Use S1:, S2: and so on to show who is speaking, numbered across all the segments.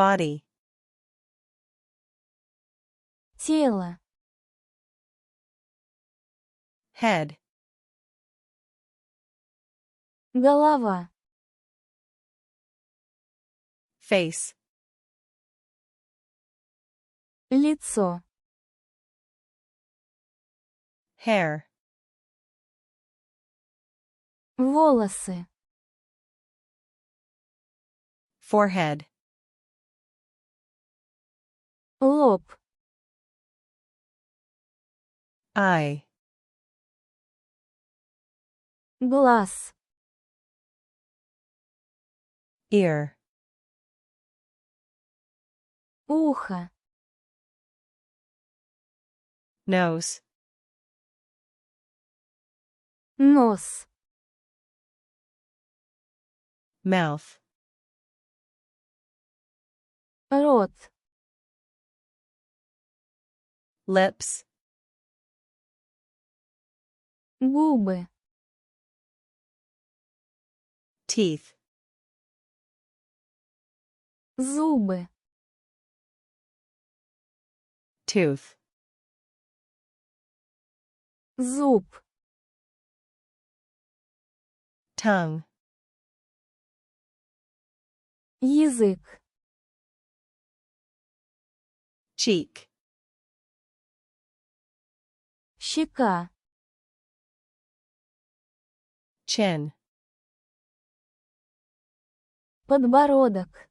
S1: body,
S2: тело,
S1: head,
S2: голова,
S1: face,
S2: лицо,
S1: hair,
S2: волосы,
S1: forehead,
S2: лоб,
S1: eye,
S2: глаз,
S1: ear,
S2: ухо,
S1: nose,
S2: нос,
S1: mouth,
S2: рот,
S1: lips,
S2: губы,
S1: teeth,
S2: зубы,
S1: tooth,
S2: зуб,
S1: tongue,
S2: язык,
S1: cheek,
S2: щека,
S1: chin,
S2: подбородок,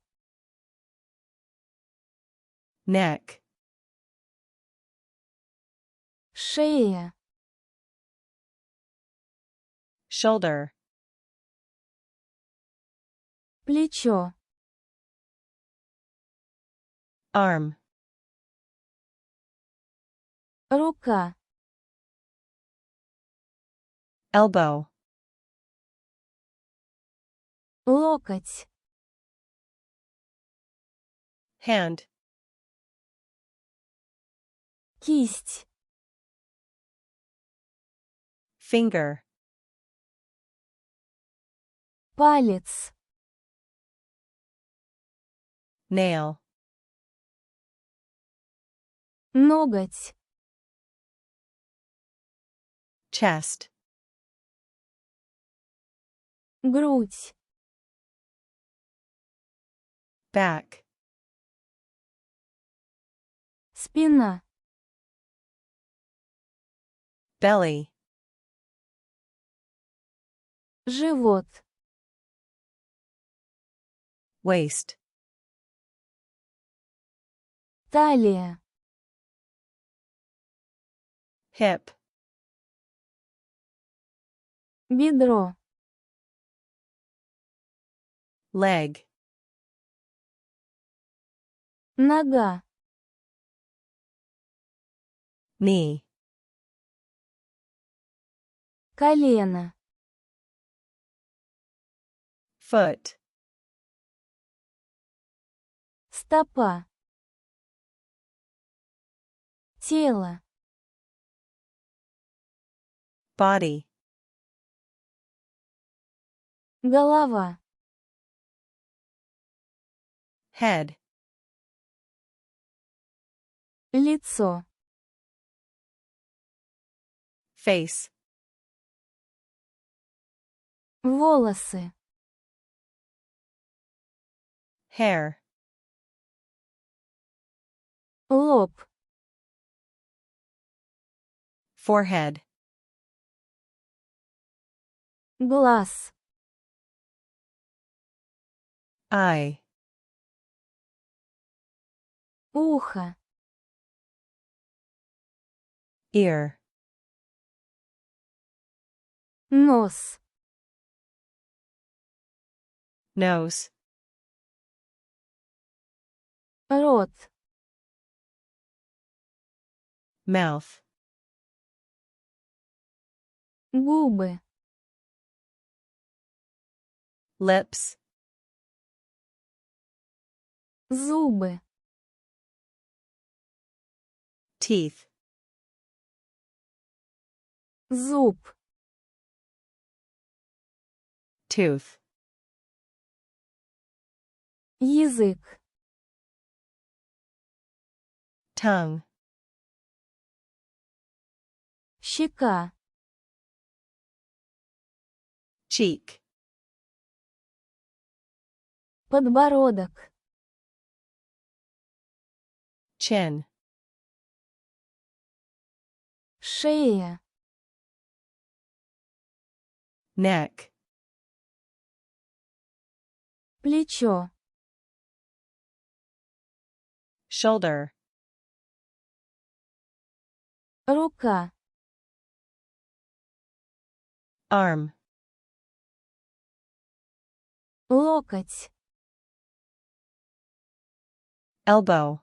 S1: neck,
S2: шея,
S1: shoulder,
S2: плечо,
S1: arm,
S2: рука,
S1: elbow,
S2: локоть,
S1: hand,
S2: кисть,
S1: finger,
S2: палец,
S1: nail,
S2: ноготь,
S1: chest,
S2: грудь,
S1: back,
S2: спина,
S1: belly,
S2: живот,
S1: waist,
S2: талия,
S1: hip,
S2: бедро,
S1: leg,
S2: нога,
S1: knee,
S2: колено,
S1: foot,
S2: стопа, тело,
S1: body,
S2: голова,
S1: head,
S2: лицо,
S1: face,
S2: волосы,
S1: hair,
S2: лоб,
S1: forehead,
S2: глаз,
S1: eye,
S2: ухо,
S1: ear,
S2: нос,
S1: nose,
S2: рот,
S1: mouth,
S2: губы,
S1: lips,
S2: зубы,
S1: teeth,
S2: зуб,
S1: tooth,
S2: язык,
S1: tongue,
S2: щека,
S1: cheek,
S2: подбородок,
S1: chin,
S2: шея,
S1: neck,
S2: плечо,
S1: shoulder,
S2: рука,
S1: arm,
S2: локоть,
S1: elbow,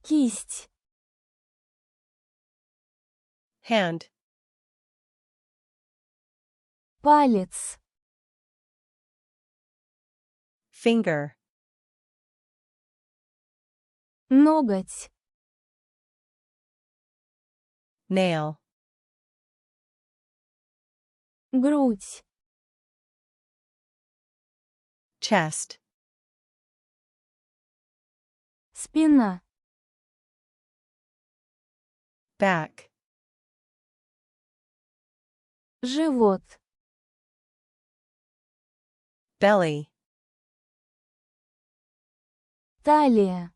S2: кисть,
S1: hand,
S2: палец,
S1: finger,
S2: ноготь,
S1: nail,
S2: грудь,
S1: chest,
S2: спина,
S1: back,
S2: живот,
S1: belly,
S2: талия,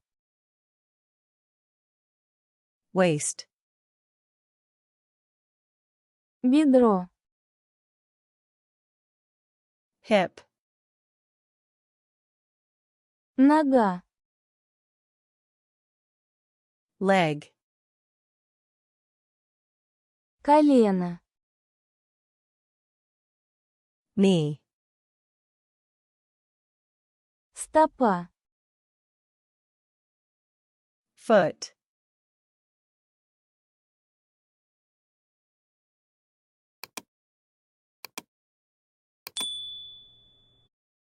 S1: waist,
S2: бедро,
S1: hip,
S2: нога,
S1: leg,
S2: колено,
S1: knee,
S2: стопа,
S1: foot,